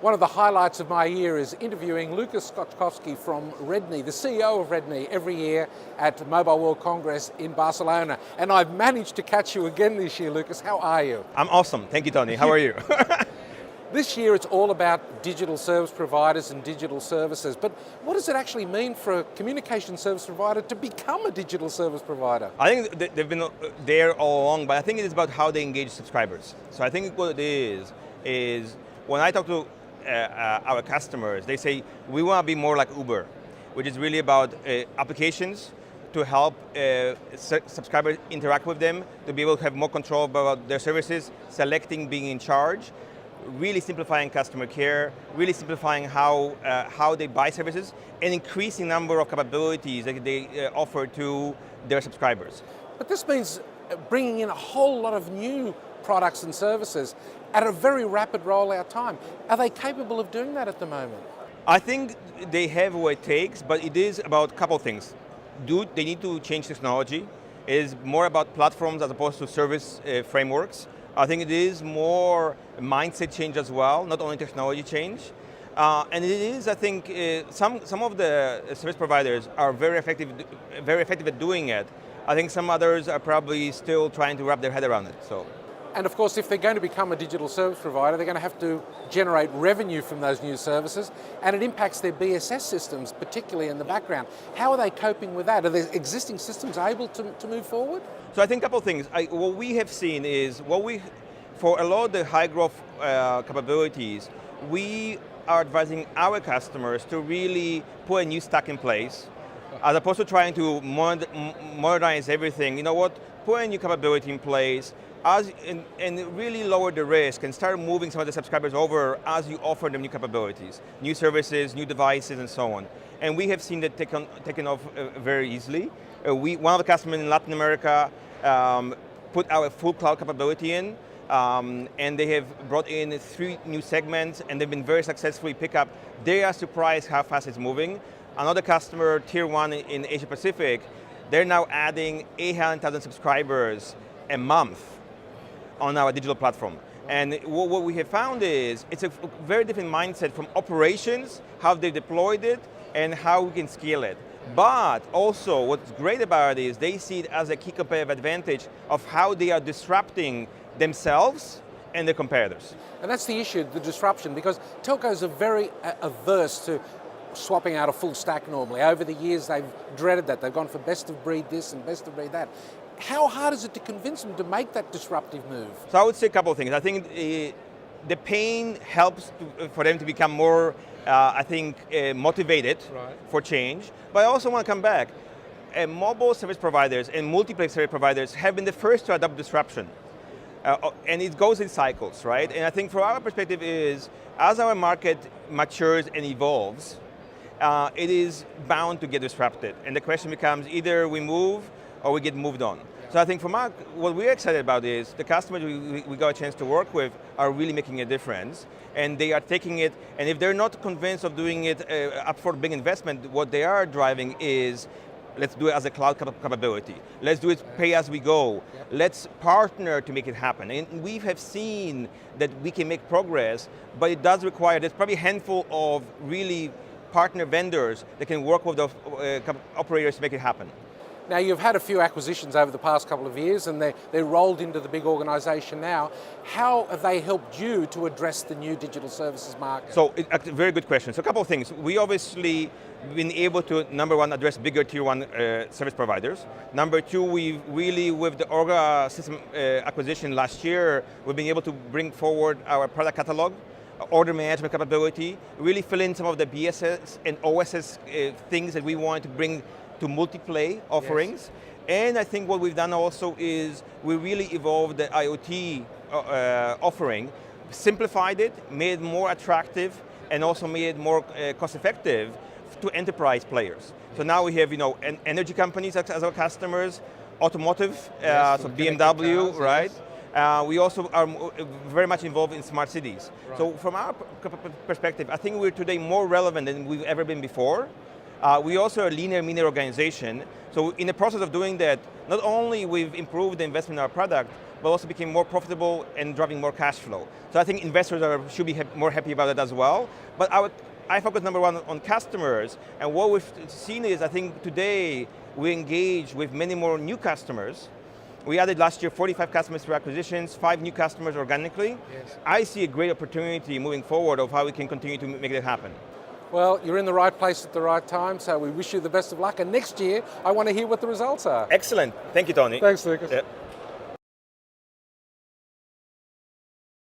One of the highlights of my year is interviewing Skoczkowski from Redknee, the CEO of Redknee, every year at Mobile World Congress in Barcelona. And I've managed to catch you again this year, Lucas. How are you? I'm awesome. Thank you, Tony. How are you? This year it's all about digital service providers and digital services, but what does it actually mean for a communication service provider to become a digital service provider? I think they've been there all along, but I think it is about how they engage subscribers. So I think what it is when I talk to our customers, they say, we want to be more like Uber, which is really about applications to help subscribers interact with them, to be able to have more control about their services, selecting, being in charge, really simplifying customer care, really simplifying how they buy services, and increasing number of capabilities that they offer to their subscribers. But this means bringing in a whole lot of new products and services at a very rapid rollout time. Are they capable of doing that at the moment? I think they have what it takes, but it is about a couple of things. They need to change technology. It is more about platforms as opposed to service frameworks. I think it is more mindset change as well, not only technology change. And it is, I think, some of the service providers are very effective at doing it. I think some others are probably still trying to wrap their head around it. So. And of course, if they're going to become a digital service provider, they're going to have to generate revenue from those new services, and it impacts their BSS systems, particularly in the background. How are they coping with that? Are their existing systems able to move forward? So I think a couple of things. What we have seen is, for a lot of the high growth capabilities, we are advising our customers to really put a new stack in place, as opposed to trying to modernize everything. You know what? Put a new capability in place, and really lower the risk and start moving some of the subscribers over as you offer them new capabilities, new services, new devices, and so on. And we have seen that taken off very easily. One of the customers in Latin America put our full cloud capability in, and they have brought in 3 new segments, and they've been very successfully pick up. They are surprised how fast it's moving. Another customer, tier 1 in Asia Pacific, they're now adding 800,000 subscribers a month on our digital platform. And what we have found is, it's a very different mindset from operations, how they deployed it, and how we can scale it. But also, what's great about it is they see it as a key competitive advantage of how they are disrupting themselves and their competitors. And that's the issue, the disruption, because telcos are very averse to swapping out a full stack normally. Over the years, they've dreaded that. They've gone for best of breed this and best of breed that. How hard is it to convince them to make that disruptive move? So I would say a couple of things. I think the pain helps for them to become more, motivated for change. But I also want to come back. Mobile service providers and multi-play service providers have been the first to adopt disruption. And it goes in cycles, right? And I think from our perspective is, as our market matures and evolves, it is bound to get disrupted. And the question becomes, either we move or we get moved on. So I think what we're excited about is the customers we got a chance to work with are really making a difference, and they are taking it, and if they're not convinced of doing it up for a big investment, what they are driving is, let's do it as a cloud capability. Let's do it pay as we go. Yep. Let's partner to make it happen. And we have seen that we can make progress, but it does require, there's probably a handful of really partner vendors that can work with the operators to make it happen. Now, you've had a few acquisitions over the past couple of years, and they're rolled into the big organization now. How have they helped you to address the new digital services market? So, a very good question. So a couple of things. We obviously been able to, number 1, address bigger tier 1 service providers. Number 2, we've really, with the Orga system acquisition last year, we've been able to bring forward our product catalog, order management capability, really fill in some of the BSS and OSS things that we want to bring to multi-play offerings. Yes. And I think what we've done also is we really evolved the IoT offering, simplified it, made it more attractive, and also made it more cost-effective to enterprise players. So now we have, energy companies as our customers, automotive, so BMW, cars, right? Yes. We also are very much involved in smart cities. Right. So from our perspective, I think we're today more relevant than we've ever been before. We also are a leaner, meaner organization. So in the process of doing that, not only we've improved the investment in our product, but also became more profitable and driving more cash flow. So I think investors should be more happy about it as well. But I focus number one on customers, and what we've seen is, I think today we engage with many more new customers. We added last year 45 customers through acquisitions, 5 new customers organically. Yes. I see a great opportunity moving forward of how we can continue to make that happen. Well, you're in the right place at the right time, so we wish you the best of luck. And next year, I want to hear what the results are. Excellent. Thank you, Tony. Thanks, Lucas. Yeah.